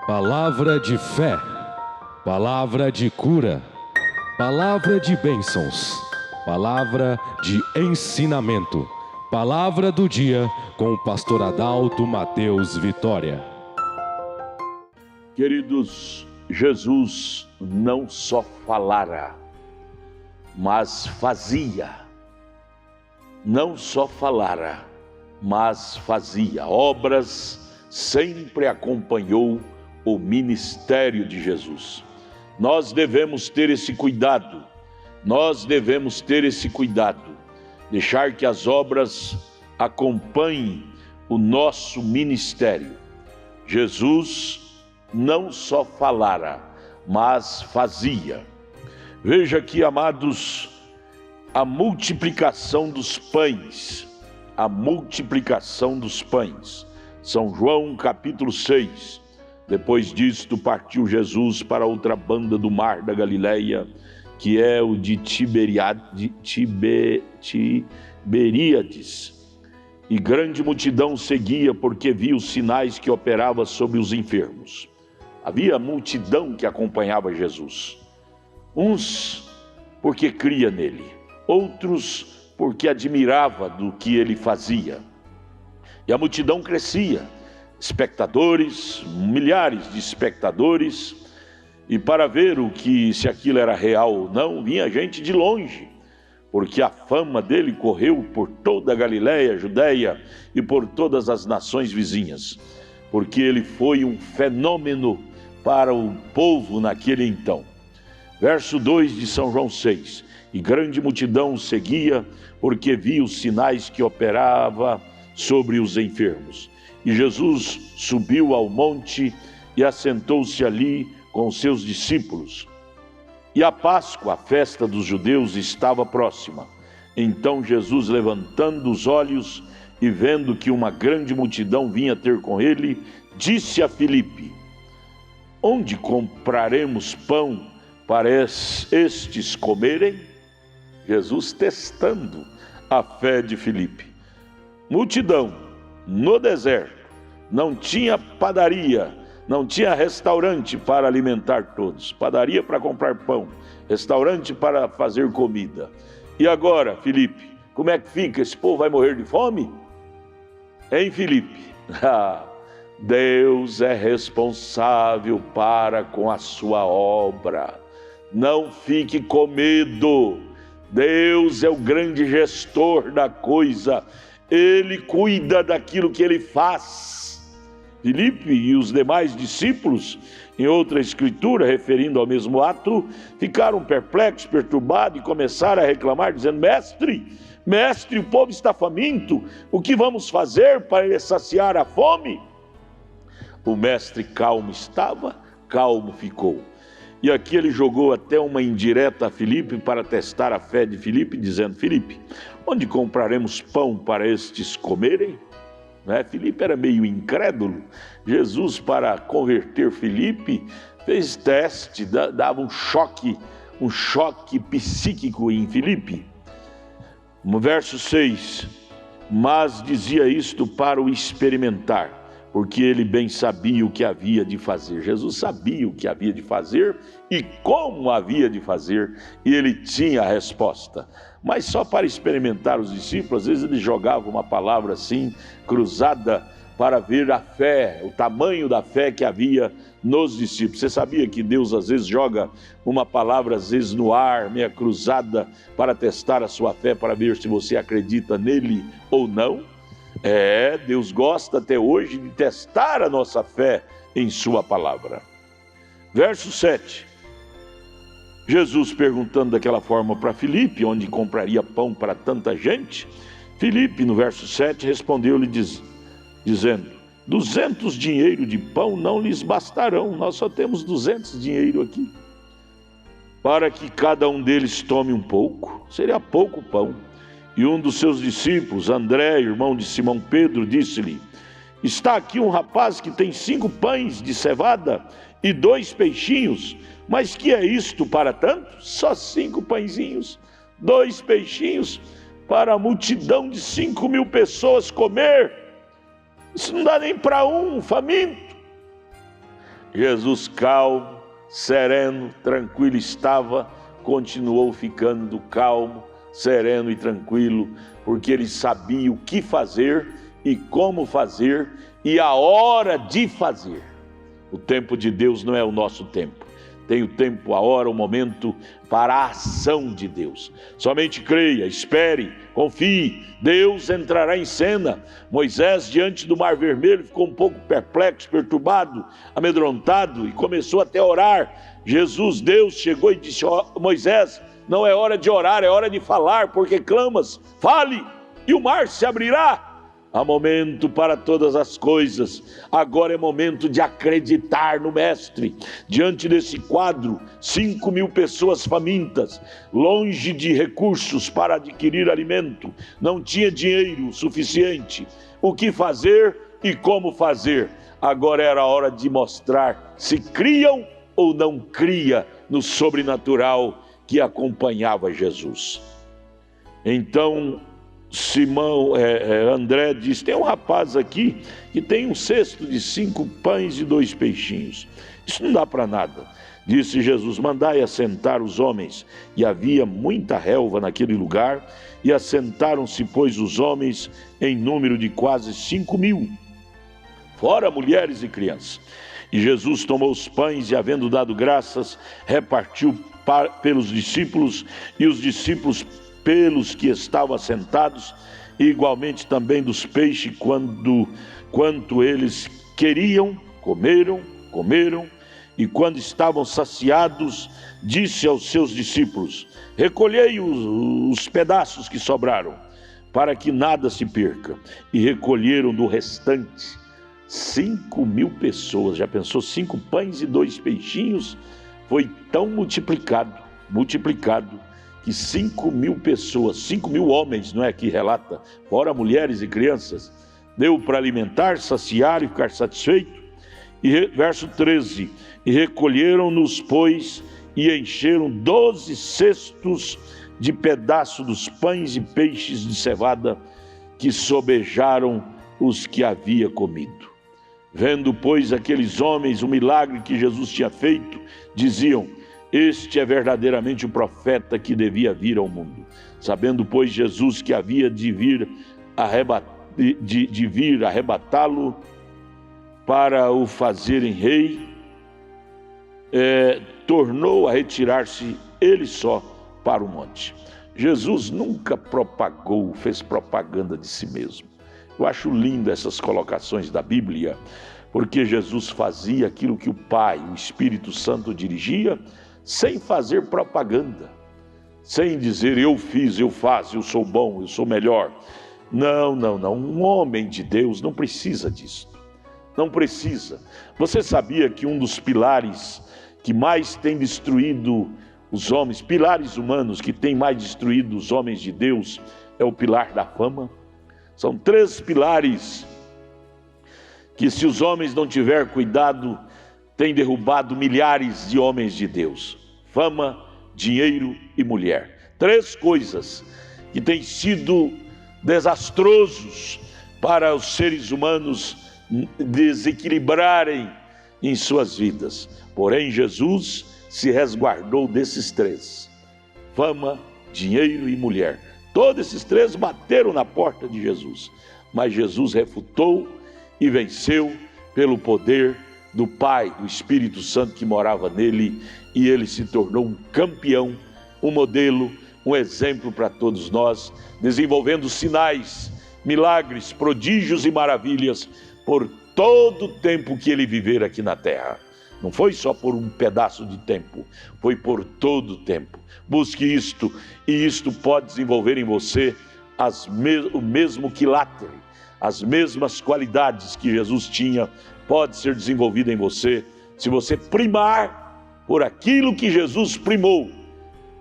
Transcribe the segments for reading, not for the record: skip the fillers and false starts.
Palavra de fé, palavra de cura, palavra de bênçãos, palavra de ensinamento, palavra do dia com o pastor Adalto Mateus Vitória. Queridos, Jesus não só falara, mas fazia. Não só falara, mas fazia. Obras sempre acompanhou o ministério de Jesus. Nós devemos ter esse cuidado, deixar que as obras acompanhem o nosso ministério. Jesus não só falara, mas fazia. Veja aqui, amados, a multiplicação dos pães. São João capítulo 6. Depois disto partiu Jesus para outra banda do mar da Galileia, que é o de Tiberíades. E grande multidão seguia, porque via os sinais que operava sobre os enfermos. Havia multidão que acompanhava Jesus. Uns porque cria nele, outros porque admirava do que ele fazia. E a multidão crescia, espectadores, milhares de espectadores, e para ver se aquilo era real ou não, vinha gente de longe, porque a fama dele correu por toda a Galileia, Judeia e por todas as nações vizinhas, porque ele foi um fenômeno para o povo naquele então. Verso 2 de São João 6, e grande multidão o seguia, porque via os sinais que operava sobre os enfermos. E Jesus subiu ao monte e assentou-se ali com os seus discípulos. E a Páscoa, a festa dos judeus, estava próxima. Então Jesus, levantando os olhos e vendo que uma grande multidão vinha ter com ele, disse a Filipe: onde compraremos pão para estes comerem? Jesus testando a fé de Filipe. Multidão no deserto, não tinha padaria, não tinha restaurante para alimentar todos. Padaria para comprar pão, restaurante para fazer comida. E agora, Filipe, como é que fica? Esse povo vai morrer de fome? Hein, Filipe? Deus é responsável com a sua obra. Não fique com medo. Deus é o grande gestor da coisa. Ele cuida daquilo que ele faz. Filipe e os demais discípulos, em outra escritura, referindo ao mesmo ato, ficaram perplexos, perturbados e começaram a reclamar, dizendo: Mestre, o povo está faminto, o que vamos fazer para saciar a fome? O mestre calmo estava, calmo ficou. E aqui ele jogou até uma indireta a Filipe para testar a fé de Filipe, dizendo: Filipe, onde compraremos pão para estes comerem? Filipe era meio incrédulo. Jesus, para converter Filipe, fez teste, dava um choque psíquico em Filipe. No verso 6, mas dizia isto para o experimentar, porque ele bem sabia o que havia de fazer. Jesus sabia o que havia de fazer e como havia de fazer, e ele tinha a resposta. Mas só para experimentar os discípulos, às vezes ele jogava uma palavra assim, cruzada, para ver a fé, o tamanho da fé que havia nos discípulos. Você sabia que Deus às vezes joga uma palavra, às vezes no ar, meia cruzada, para testar a sua fé, para ver se você acredita nele ou não? Deus gosta até hoje de testar a nossa fé em sua palavra. Verso 7. Jesus perguntando daquela forma para Filipe, onde compraria pão para tanta gente. Filipe, no verso 7, respondeu-lhe dizendo: 200 dinheiro de pão não lhes bastarão, nós só temos 200 dinheiro aqui. Para que cada um deles tome um pouco, seria pouco pão. E um dos seus discípulos, André, irmão de Simão Pedro, disse-lhe: está aqui um rapaz que tem 5 pães de cevada e 2 peixinhos, mas que é isto para tanto? Só 5 pãezinhos, 2 peixinhos, para a multidão de 5.000 pessoas comer. Isso não dá nem para um faminto. Jesus, calmo, sereno, tranquilo estava, continuou ficando calmo, sereno e tranquilo, porque ele sabia o que fazer e como fazer e a hora de fazer. O tempo de Deus não é o nosso tempo. Tem o tempo, a hora, o momento para a ação de Deus. Somente creia, espere, confie, Deus entrará em cena. Moisés, diante do Mar Vermelho, ficou um pouco perplexo, perturbado, amedrontado e começou até a orar. Deus chegou e disse: Moisés, não é hora de orar, é hora de falar, porque clamas, fale e o mar se abrirá. Há momento para todas as coisas, agora é momento de acreditar no Mestre. Diante desse quadro, 5.000 pessoas famintas, longe de recursos para adquirir alimento, não tinha dinheiro suficiente. O que fazer e como fazer? Agora era a hora de mostrar se criam ou não cria no sobrenatural que acompanhava Jesus. Então, André diz: tem um rapaz aqui que tem um cesto de 5 pães e 2 peixinhos. Isso não dá para nada. Disse Jesus: mandai assentar os homens. E havia muita relva naquele lugar, e assentaram-se, pois, os homens em número de quase 5.000, fora mulheres e crianças. E Jesus tomou os pães e, havendo dado graças, repartiu pelos discípulos, e os discípulos pelos que estavam assentados, e igualmente também dos peixes, quanto eles queriam, comeram, e quando estavam saciados, disse aos seus discípulos: recolhei os pedaços que sobraram, para que nada se perca. E recolheram do restante 5.000 pessoas. Já pensou? 5 pães e 2 peixinhos, foi tão multiplicado, que 5.000 pessoas, 5.000 homens, não é que relata, fora mulheres e crianças, deu para alimentar, saciar e ficar satisfeito. E verso 13, e recolheram-nos, pois, e encheram 12 cestos de pedaço dos pães e peixes de cevada, que sobejaram os que havia comido. Vendo, pois, aqueles homens o milagre que Jesus tinha feito, diziam: este é verdadeiramente o profeta que devia vir ao mundo. Sabendo, pois, Jesus que havia de vir arrebatá-lo para o fazerem rei, tornou a retirar-se ele só para o monte. Jesus nunca fez propaganda de si mesmo. Eu acho lindo essas colocações da Bíblia, porque Jesus fazia aquilo que o Pai, o Espírito Santo dirigia, sem fazer propaganda, sem dizer eu fiz, eu faço, eu sou bom, eu sou melhor. Não. Um homem de Deus não precisa disso. Não precisa. Você sabia que um dos pilares que mais tem destruído os homens, pilares humanos que tem mais destruído os homens de Deus, é o pilar da fama? São 3 pilares que, se os homens não tiverem cuidado, tem derrubado milhares de homens de Deus: fama, dinheiro e mulher. 3 coisas que têm sido desastrosos para os seres humanos desequilibrarem em suas vidas. Porém, Jesus se resguardou desses 3: fama, dinheiro e mulher. Todos esses 3 bateram na porta de Jesus, mas Jesus refutou e venceu pelo poder do Pai, do Espírito Santo que morava nele, e ele se tornou um campeão, um modelo, um exemplo para todos nós, desenvolvendo sinais, milagres, prodígios e maravilhas por todo o tempo que ele viver aqui na terra. Não foi só por um pedaço de tempo, foi por todo o tempo. Busque isto, e isto pode desenvolver em você o mesmo quilate, as mesmas qualidades que Jesus tinha, pode ser desenvolvida em você, se você primar por aquilo que Jesus primou,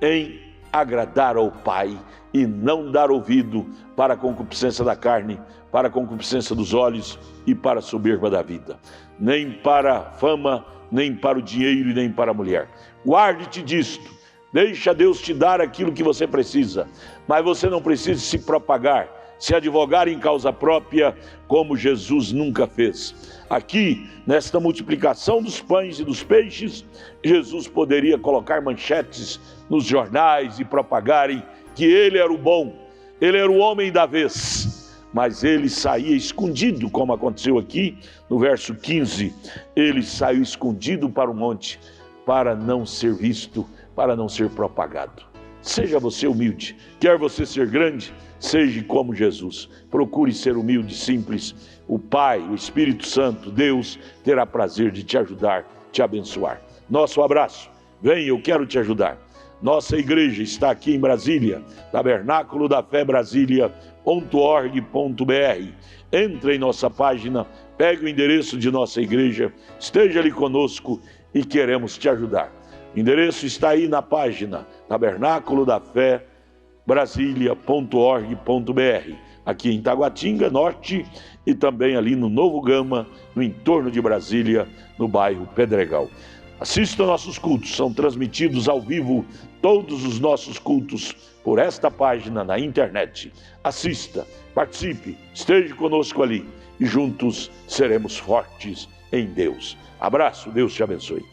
em agradar ao Pai e não dar ouvido para a concupiscência da carne, para a concupiscência dos olhos e para a soberba da vida, nem para a fama, nem para o dinheiro e nem para a mulher. Guarde-te disto, deixa Deus te dar aquilo que você precisa, mas você não precisa se propagar, se advogar em causa própria, como Jesus nunca fez. Aqui, nesta multiplicação dos pães e dos peixes, Jesus poderia colocar manchetes nos jornais e propagarem que ele era o bom, ele era o homem da vez, mas ele saía escondido, como aconteceu aqui no verso 15, ele saiu escondido para o monte, para não ser visto, para não ser propagado. Seja você humilde, quer você ser grande, seja como Jesus, procure ser humilde, simples, o Pai, o Espírito Santo, Deus, terá prazer de te ajudar, te abençoar. Nosso abraço, vem, eu quero te ajudar. Nossa igreja está aqui em Brasília, Tabernáculo da Fé Brasília.org.br. Entre em nossa página, pegue o endereço de nossa igreja, esteja ali conosco e queremos te ajudar. O endereço está aí na página, Tabernáculo da Fé Brasília.org.br. Aqui em Taguatinga Norte e também ali no Novo Gama, no entorno de Brasília, no bairro Pedregal. Assista nossos cultos, são transmitidos ao vivo todos os nossos cultos por esta página na internet. Assista, participe, esteja conosco ali e juntos seremos fortes em Deus. Abraço, Deus te abençoe.